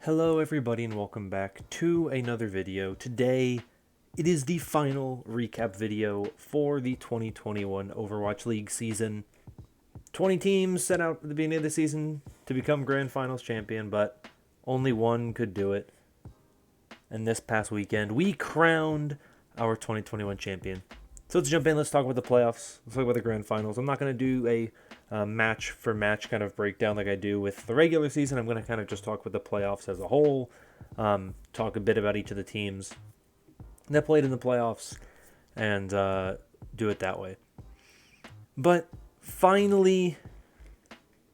Hello everybody and welcome back to another video. Today, it is the final recap video for the 2021 Overwatch League season. 20 teams set out at the beginning of the season to become Grand Finals champion, but only one could do it. And this past weekend, we crowned our 2021 champion. So let's jump in, let's talk about the playoffs, let's talk about the Grand Finals. I'm not going to do a match for match kind of breakdown like I do with the regular season. I'm going to kind of just talk with the playoffs as a whole, talk a bit about each of the teams that played in the playoffs, and do it that way. But finally,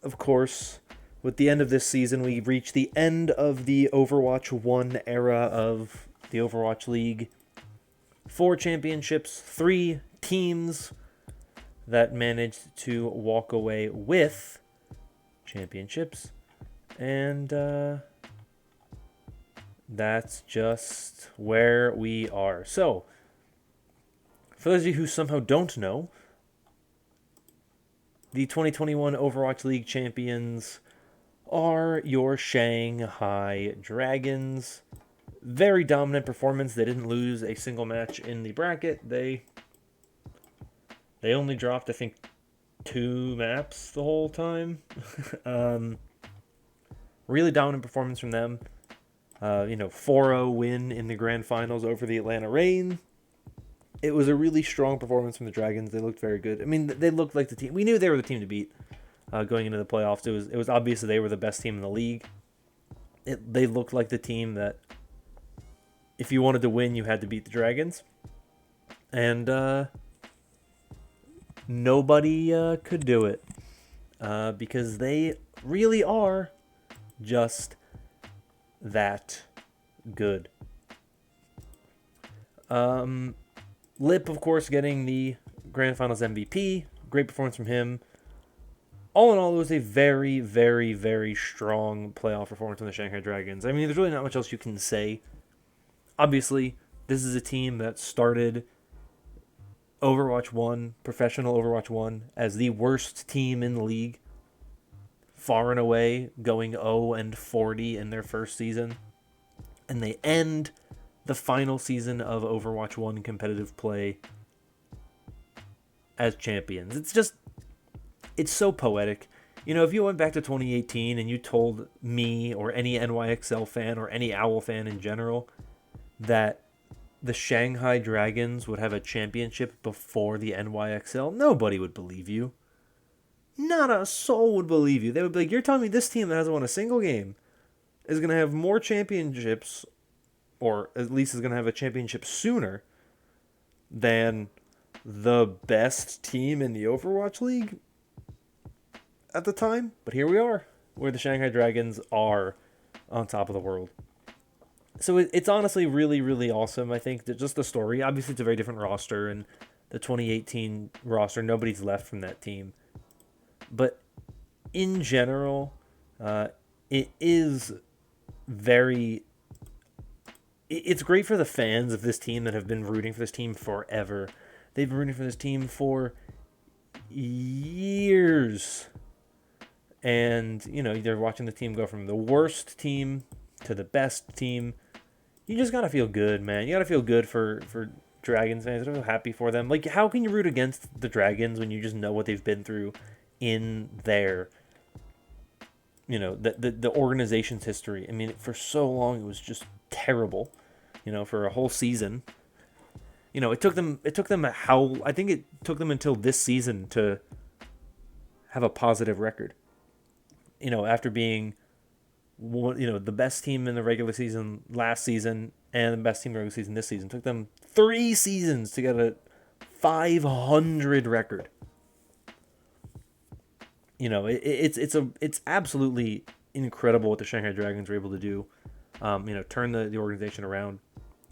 of course, with the end of this season, we reach the end of the Overwatch 1 era of the Overwatch League. 4 championships, 3 teams that managed to walk away with championships. And that's just where we are. So, for those of you who somehow don't know, the 2021 Overwatch League champions are your Shanghai Dragons. Very dominant performance. They didn't lose a single match in the bracket. They only dropped, I think, 2 maps the whole time. Really dominant performance from them. 4-0 win in the Grand Finals over the Atlanta Reign. It was a really strong performance from the Dragons. They looked very good. I mean, they looked like the team. We knew they were the team to beat going into the playoffs. It was obvious that they were the best team in the league. They looked like the team that, if you wanted to win, you had to beat the Dragons. And nobody could do it because they really are just that good. Lip, of course, getting the Grand Finals MVP. Great performance from him. All in all, it was a very, very, very strong playoff performance from the Shanghai Dragons. I mean, there's really not much else you can say. Obviously, this is a team that started Overwatch 1, professional Overwatch 1, as the worst team in the league. Far and away, going 0-40 in their first season. And they end the final season of Overwatch 1 competitive play as champions. It's so poetic. You know, if you went back to 2018 and you told me or any NYXL fan or any OWL fan in general that the Shanghai Dragons would have a championship before the NYXL, nobody would believe you. Not a soul would believe you. They would be like, you're telling me this team that hasn't won a single game is going to have more championships, or at least is going to have a championship sooner than the best team in the Overwatch League at the time? But here we are, where the Shanghai Dragons are on top of the world. So it's honestly really, really awesome. I think that just the story, obviously it's a very different roster, and the 2018 roster, nobody's left from that team. But in general, it is very... It's great for the fans of this team that have been rooting for this team forever. They've been rooting for this team for years. And, they're watching the team go from the worst team to the best team. You just gotta feel good, man. You gotta feel good for Dragons fans. I feel happy for them. Like, how can you root against the Dragons when you just know what they've been through in their, the organization's history? I mean, for so long it was just terrible. For a whole season. It took them I think it took them until this season to have a positive record. After being the best team in the regular season last season and the best team in the regular season this season. It took them 3 seasons to get a 500 record. It's absolutely incredible what the Shanghai Dragons were able to do. Turn the organization around,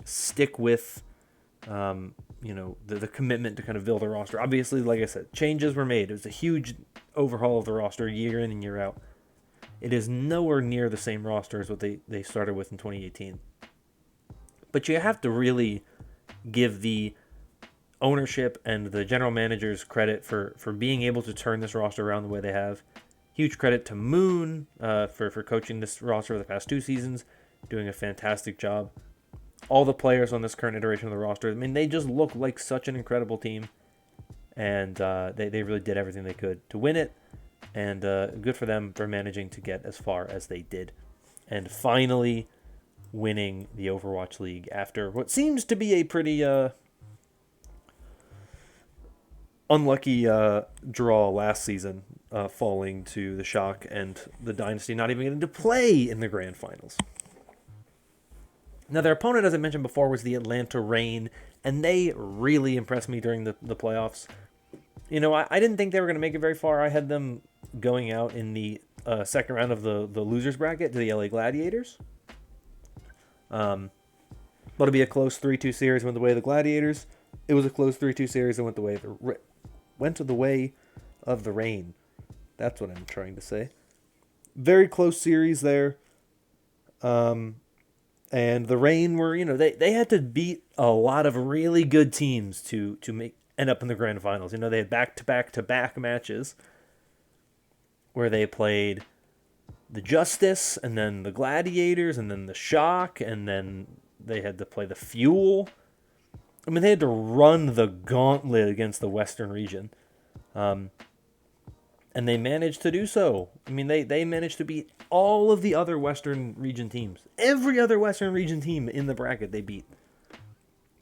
stick with, the commitment to kind of build a roster. Obviously, like I said, changes were made. It was a huge overhaul of the roster year in and year out. It is nowhere near the same roster as what they started with in 2018. But you have to really give the ownership and the general managers credit for being able to turn this roster around the way they have. Huge credit to Moon for coaching this roster for the past 2 seasons, doing a fantastic job. All the players on this current iteration of the roster, I mean, they just look like such an incredible team, and they really did everything they could to win it, and good for them for managing to get as far as they did, and finally winning the Overwatch League after what seems to be a pretty unlucky draw last season, falling to the Shock and the Dynasty not even getting to play in the Grand Finals. Now, their opponent, as I mentioned before, was the Atlanta Reign, and they really impressed me during the playoffs. You know, I didn't think they were going to make it very far. I had them going out in the second round of the losers bracket to the LA Gladiators. But it'll be a close 3-2 series went the way of the Gladiators. It was a close 3-2 series that went the way of the Reign. That's what I'm trying to say. Very close series there. And the Reign were, you know, they had to beat a lot of really good teams to end up in the grand finals. You know, they had back-to-back matches where they played the Justice and then the Gladiators and then the Shock, and then they had to play the Fuel. I mean, they had to run the gauntlet against the Western region. And they managed to do so. I mean, they managed to beat all of the other Western region teams. Every other Western region team in the bracket they beat.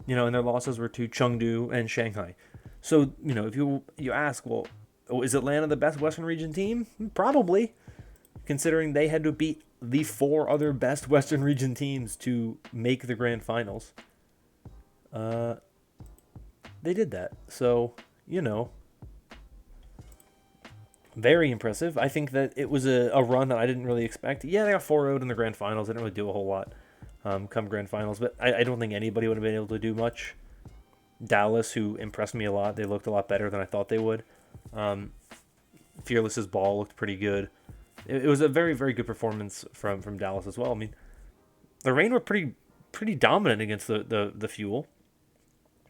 You know, and their losses were to Chengdu and Shanghai. So, you know, if you ask, well, is Atlanta the best Western region team? Probably, considering they had to beat the 4 other best Western region teams to make the grand finals. They did that. So, you know, very impressive. I think that it was a run that I didn't really expect. Yeah, they got 4-0'd in the grand finals. They didn't really do a whole lot come grand finals, but I don't think anybody would have been able to do much. Dallas, who impressed me a lot, they looked a lot better than I thought they would. Fearless's ball looked pretty good. It was a very, very good performance from Dallas as well. I mean, the Reign were pretty dominant against the Fuel.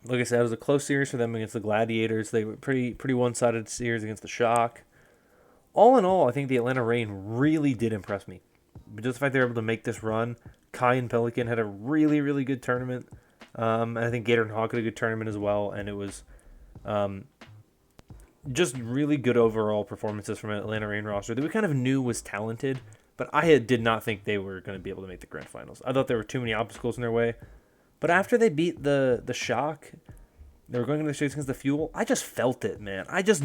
Like I said, it was a close series for them against the Gladiators. They were pretty one-sided series against the Shock. All in all, I think the Atlanta Reign really did impress me. But just the fact they were able to make this run, Kai and Pelican had a really, really good tournament. And I think Gator and Hawk had a good tournament as well. And it was just really good overall performances from an Atlanta Reign roster that we kind of knew was talented. But I did not think they were going to be able to make the grand finals. I thought there were too many obstacles in their way. But after they beat the Shock, they were going into the streets against the Fuel. I just felt it, man. I just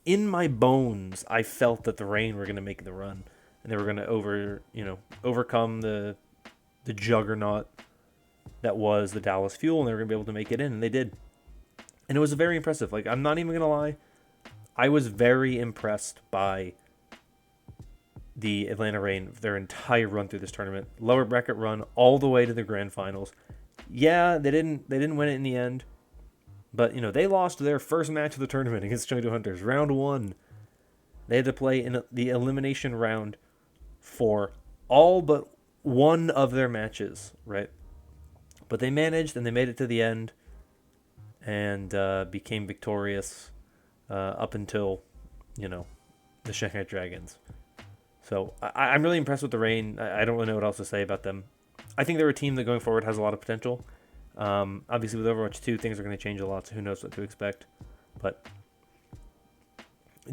in my bones, I felt that the Reign were going to make the run, and they were going to overcome the juggernaut that was the Dallas Fuel, and they were going to be able to make it in, and they did. And it was very impressive. Like, I'm not even going to lie, I was very impressed by the Atlanta Reign, their entire run through this tournament, lower bracket run all the way to the grand finals. Yeah, they didn't win it in the end. But, you know, they lost their first match of the tournament against Chengdu Hunters. Round 1. They had to play in the elimination round for all but one of their matches, right? But they managed, and they made it to the end and became victorious up until, you know, the Shanghai Dragons. So I'm really impressed with the Reign. I don't really know what else to say about them. I think they're a team that going forward has a lot of potential. Obviously, with Overwatch 2, things are going to change a lot, so who knows what to expect. But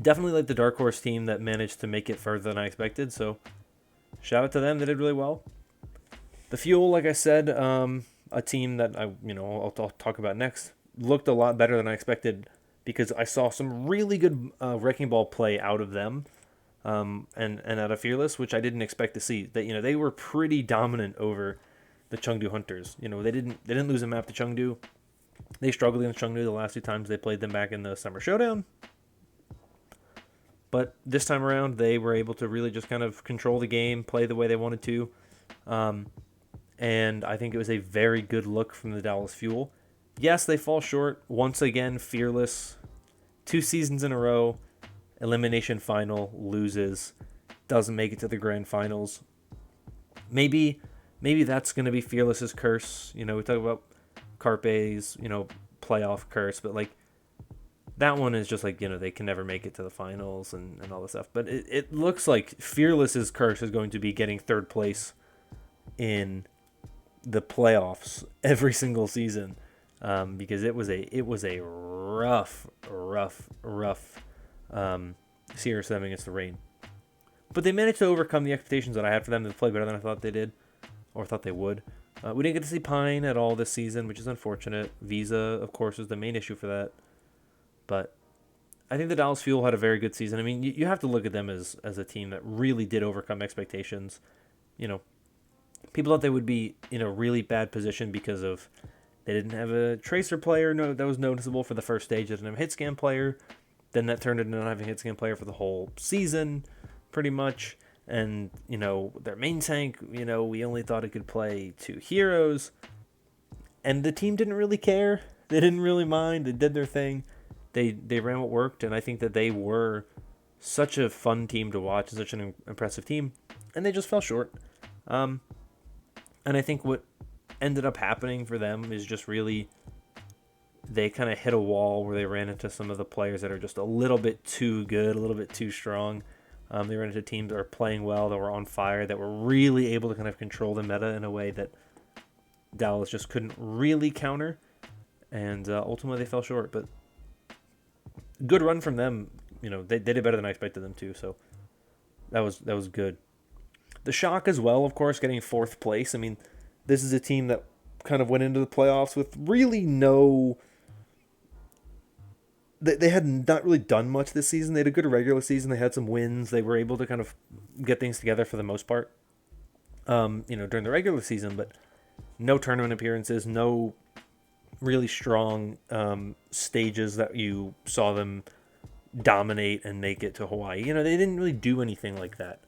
definitely like the Dark Horse team that managed to make it further than I expected, so shout out to them. They did really well. The Fuel, like I said, a team that I'll talk about next, looked a lot better than I expected because I saw some really good Wrecking Ball play out of them and out of Fearless, which I didn't expect to see. That they were pretty dominant over the Chengdu Hunters. They didn't lose a map to Chengdu. They struggled against Chengdu the last 2 times they played them back in the Summer Showdown. But this time around, they were able to really just kind of control the game, play the way they wanted to. And I think it was a very good look from the Dallas Fuel. Yes, they fall short. Once again, Fearless, 2 seasons in a row, elimination final, loses, doesn't make it to the grand finals. Maybe that's going to be Fearless's curse. We talk about Carpe's, playoff curse, but That one is just like, they can never make it to the finals and all this stuff. But it looks like Fearless's curse is going to be getting third place in the playoffs every single season, because it was a rough series for them against the Rain. But they managed to overcome the expectations that I had for them to play better than I thought they did, or thought they would. We didn't get to see Pine at all this season, which is unfortunate. Visa, of course, is the main issue for that. But I think the Dallas Fuel had a very good season. I mean, you have to look at them as a team that really did overcome expectations. You know, people thought they would be in a really bad position because of they didn't have a tracer player that was noticeable for the first stage. They didn't have a hit scan player. Then that turned into not having a hit scan player for the whole season, pretty much. And, their main tank, we only thought it could play 2 heroes. And the team didn't really care. They didn't really mind. They did their thing. They ran what worked, and I think that they were such a fun team to watch and such an impressive team, and they just fell short. And I think what ended up happening for them is just really they kind of hit a wall where they ran into some of the players that are just a little bit too good, a little bit too strong. They ran into teams that are playing well, that were on fire, that were really able to kind of control the meta in a way that Dallas just couldn't really counter, and ultimately they fell short. But good run from them. They did better than I expected them to, so that was good. The Shock as well, of course, getting 4th place. I mean, this is a team that kind of went into the playoffs with really no... They had not really done much this season. They had a good regular season. They had some wins. They were able to kind of get things together for the most part, during the regular season, but no tournament appearances, no really strong stages that you saw them dominate and make it to Hawaii. They didn't really do anything like that.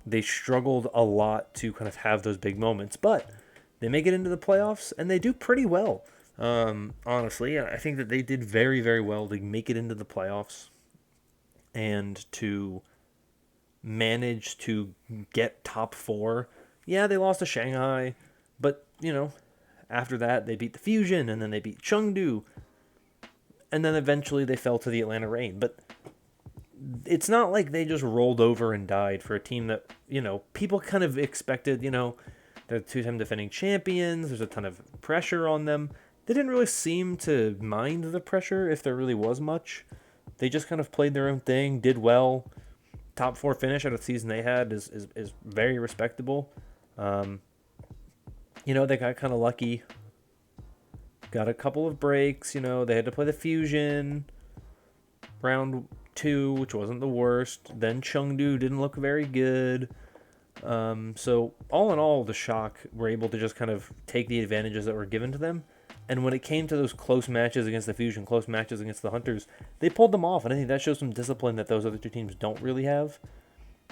They struggled a lot to kind of have those big moments, but they make it into the playoffs and they do pretty well. Honestly, I think that they did very, very well to make it into the playoffs and to manage to get top 4. Yeah, they lost to Shanghai, but, after that, they beat the Fusion, and then they beat Chengdu, and then eventually they fell to the Atlanta Reign. But it's not like they just rolled over and died for a team that, people kind of expected, they're 2-time defending champions, there's a ton of pressure on them. They didn't really seem to mind the pressure, if there really was much. They just kind of played their own thing, did well. Top 4 finish out of the season they had is very respectable. They got kind of lucky. Got a couple of breaks. They had to play the Fusion round 2, which wasn't the worst. Then Chengdu didn't look very good. So all in all, the Shock were able to just kind of take the advantages that were given to them. And when it came to those close matches against the Fusion, close matches against the Hunters, they pulled them off. And I think that shows some discipline that those other 2 teams don't really have.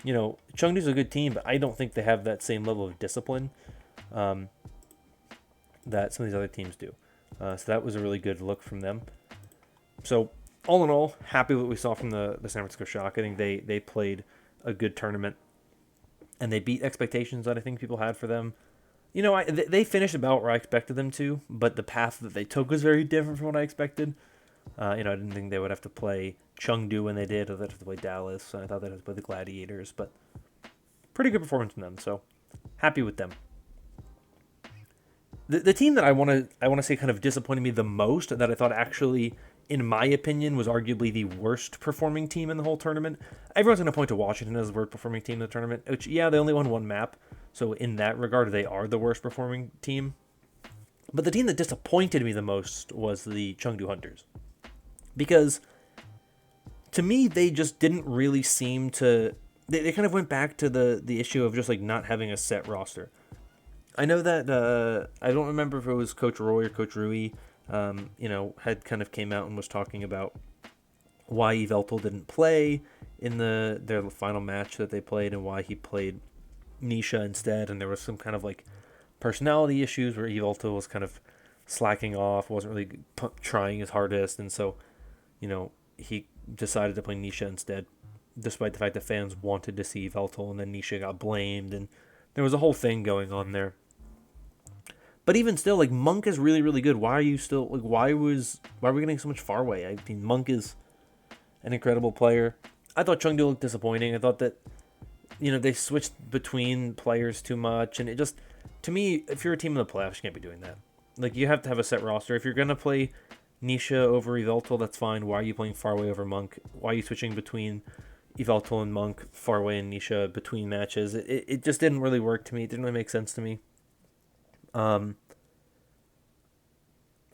Chengdu's a good team, but I don't think they have that same level of discipline that some of these other teams do. So that was a really good look from them. So all in all, happy with what we saw from the San Francisco Shock. I think they played a good tournament, and they beat expectations that I think people had for them. They finished about where I expected them to, but the path that they took was very different from what I expected. I didn't think they would have to play Chengdu when they did, or they'd have to play Dallas. I thought they'd have to play the Gladiators, but pretty good performance from them, so happy with them. The team that I want to say kind of disappointed me the most, that I thought actually, in my opinion, was arguably the worst performing team in the whole tournament. Everyone's going to point to Washington as the worst performing team in the tournament, which, yeah, they only won 1 map. So in that regard, they are the worst performing team. But the team that disappointed me the most was the Chengdu Hunters. Because, to me, they just didn't really seem to... They kind of went back to the issue of just like not having a set roster. I know that, I don't remember if it was Coach Roy or Coach Rui, had kind of came out and was talking about why Yveltal didn't play in their final match that they played, and why he played Nisha instead, and there was some kind of like personality issues where Yveltal was kind of slacking off, wasn't really trying his hardest, and so, he decided to play Nisha instead, despite the fact that fans wanted to see Yveltal, and then Nisha got blamed, and there was a whole thing going on there. But even still, like Monk is really, really good. Why are you still like? Why are we getting so much Farway? I mean, Monk is an incredible player. I thought Chengdu looked disappointing. I thought that they switched between players too much, and it just to me, if you're a team in the playoffs, you can't be doing that. Like you have to have a set roster. If you're gonna play Nisha over Yveltal, that's fine. Why are you playing Farway over Monk? Why are you switching between Yveltal and Monk, Farway and Nisha between matches? It just didn't really work to me. It didn't really make sense to me. Um,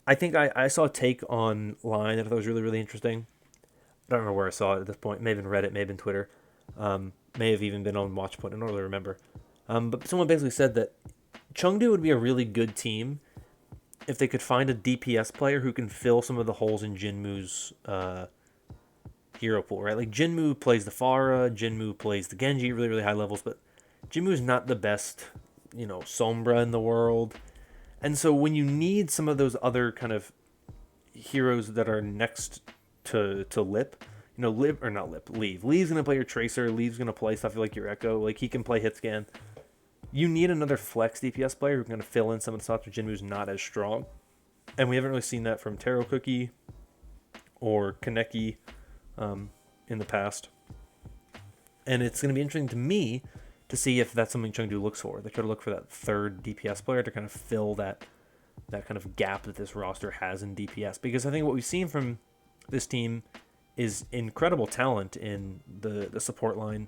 I think I saw a take online that I thought was really, really interesting. I don't remember where I saw it at this point. May have been Reddit, may have been Twitter, may have even been on Watchpoint. I don't really remember. But someone basically said that Chengdu would be a really good team if they could find a DPS player who can fill some of the holes in Jinmu's hero pool, right? Like Jinmu plays the Pharah, Jinmu plays the Genji, really, really high levels, but Jinmu's not the best, Sombra in the world. And so when you need some of those other kind of heroes that are next to Lip, Lip or not Lip, Leave. Leave's gonna play your Tracer. Leave's gonna play stuff like your Echo. Like he can play Hitscan. You need another flex DPS player who can kind of fill in some of the spots where Jinmu's not as strong. And we haven't really seen that from Taro Cookie or Kaneki in the past. And it's going to be interesting to me to see if that's something Chengdu looks for. They try to look for that third DPS player to kind of fill that kind of gap that this roster has in DPS. Because I think what we've seen from this team is incredible talent in the support line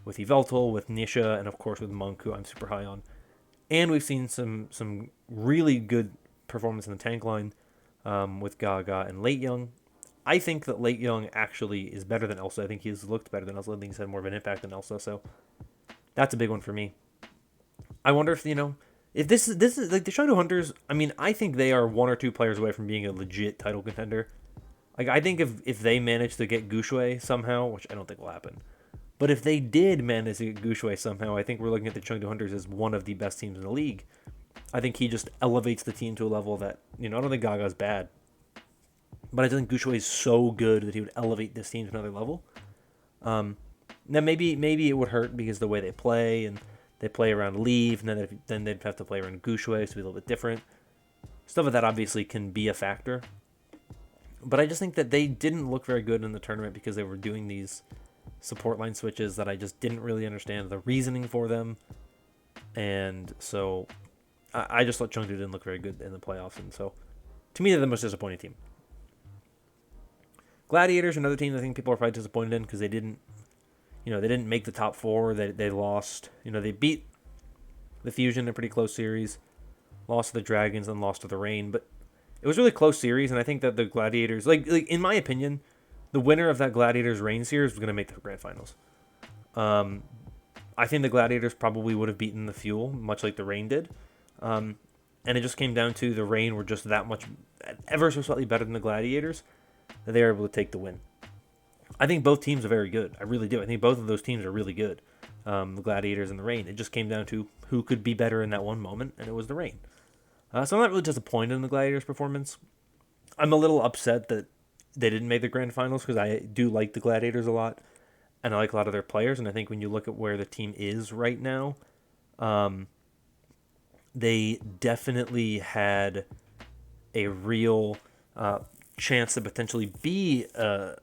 with Yveltal, with Nisha, and of course with Monk, who I'm super high on. And we've seen some really good performance in the tank line with Gaga and Late Young. I think that Late Young actually is better than Elsa. I think he's looked better than Elsa. I think he's had more of an impact than Elsa. So that's a big one for me. I wonder if this is like the Shadow Hunters. I mean, I think they are one or two players away from being a legit title contender. Like I think if they manage to get Gushui somehow, which I don't think will happen, but if they did manage to get Gushui somehow, I think we're looking at the Chengdu Hunters as one of the best teams in the league. I think he just elevates the team to a level that I don't think Gaga's bad, but I think Gushui is so good that he would elevate this team to another level. Now maybe it would hurt because the way they play and they play around Leave, and then they'd have to play around Gushui, so it'd be a little bit different. Stuff like that obviously can be a factor. But I just think that they didn't look very good in the tournament because they were doing these support line switches that I just didn't really understand the reasoning for them. And so I just thought Chengdu didn't look very good in the playoffs. And so to me, they're the most disappointing team. Gladiators, another team I think people are probably disappointed in because they didn't make the top four. They lost. They beat the Fusion in a pretty close series, lost to the Dragons, and lost to the Rain. But it was a really close series, and I think that the Gladiators, like in my opinion, the winner of that Gladiators Rain series was going to make the grand finals. I think the Gladiators probably would have beaten the Fuel, much like the Rain did. And it just came down to the Rain were just that much, ever so slightly better than the Gladiators, that they were able to take the win. I think both teams are very good. I really do. I think both of those teams are really good. The Gladiators and the Rain. It just came down to who could be better in that one moment, and it was the Rain. So I'm not really disappointed in the Gladiators' performance. I'm a little upset that they didn't make the grand finals because I do like the Gladiators a lot, and I like a lot of their players. And I think when you look at where the team is right now, they definitely had a real chance to potentially be a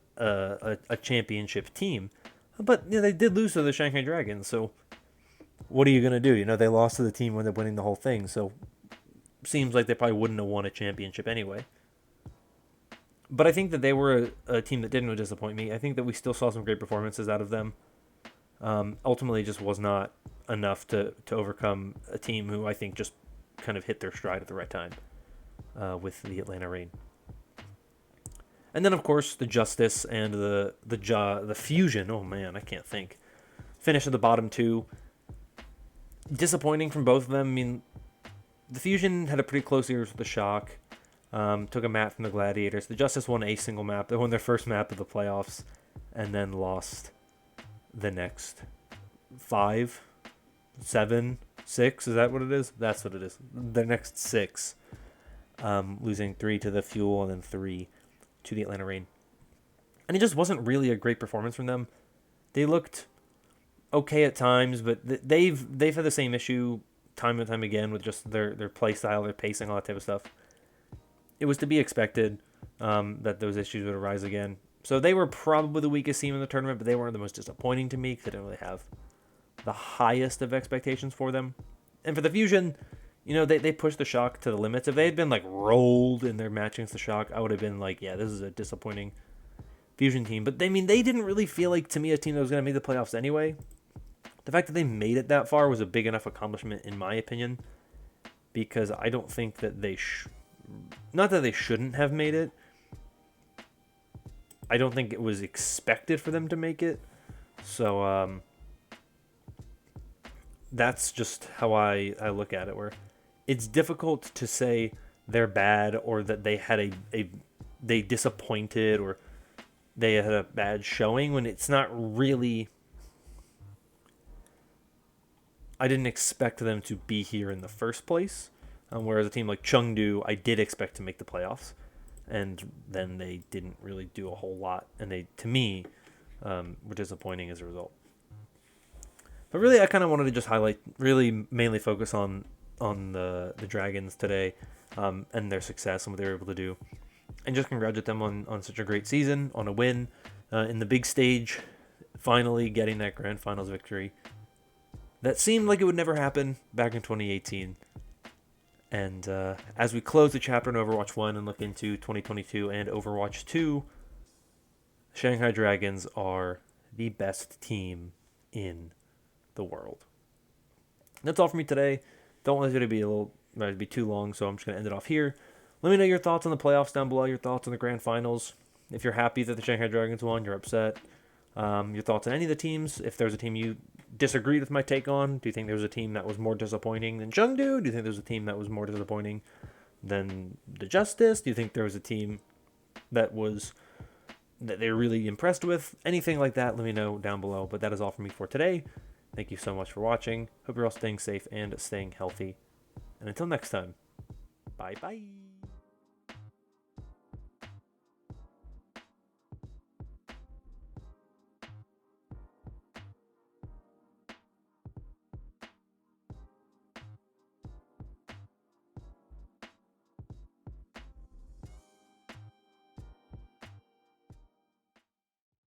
championship team. But they did lose to the Shanghai Dragons, so what are you going to do? They lost to the team when they're winning the whole thing, so seems like they probably wouldn't have won a championship anyway. But I think that they were a team that didn't disappoint me. I think that we still saw some great performances out of them. Ultimately, it just was not enough to overcome a team who I think just kind of hit their stride at the right time with the Atlanta Rain. And then, of course, the Justice and the Fusion. Oh, man, I can't think. Finish at the bottom two. Disappointing from both of them. I mean, the Fusion had a pretty close series with the Shock. Took a map from the Gladiators. The Justice won a single map. They won their first map of the playoffs and then lost the next 5, 7, 6. Is that what it is? That's what it is. The next 6. Losing 3 to the Fuel and then 3 to the Atlanta Rain. And it just wasn't really a great performance from them. They looked okay at times, but they've had the same issue time and time again with just their play style, their pacing, all that type of stuff. It was to be expected that those issues would arise again. So they were probably the weakest team in the tournament, but they weren't the most disappointing to me because I didn't really have the highest of expectations for them. And for the Fusion, they pushed the Shock to the limits. If they had been like rolled in their match against the Shock, I would have been like, yeah, this is a disappointing Fusion team. But they didn't really feel like, to me, a team that was going to make the playoffs anyway. The fact that they made it that far was a big enough accomplishment, in my opinion, because I don't think that not that they shouldn't have made it. I don't think it was expected for them to make it. So that's just how I look at it, where it's difficult to say they're bad or that they had they disappointed or they had a bad showing when it's not really. I didn't expect them to be here in the first place, whereas a team like Chengdu, I did expect to make the playoffs, and then they didn't really do a whole lot, and they, to me, were disappointing as a result. But really, I kind of wanted to just highlight, really mainly focus on the Dragons today, and their success and what they were able to do, and just congratulate them on such a great season, on a win in the big stage, finally getting that grand finals victory. That seemed like it would never happen back in 2018. And as we close the chapter in Overwatch 1 and look into 2022 and Overwatch 2, Shanghai Dragons are the best team in the world. That's all for me today. Don't want it to be too long, so I'm just going to end it off here. Let me know your thoughts on the playoffs down below, your thoughts on the grand finals. If you're happy that the Shanghai Dragons won, you're upset. Your thoughts on any of the teams. If there's a team you disagreed with my take on, do you think there was a team that was more disappointing than Chengdu? Do you think there was a team that was more disappointing than the Justice? Do you think there was a team that they're really impressed with? Anything like that, let me know down below. But that is all for me for today. Thank you so much for watching. Hope you're all staying safe and staying healthy. And until next time, bye-bye.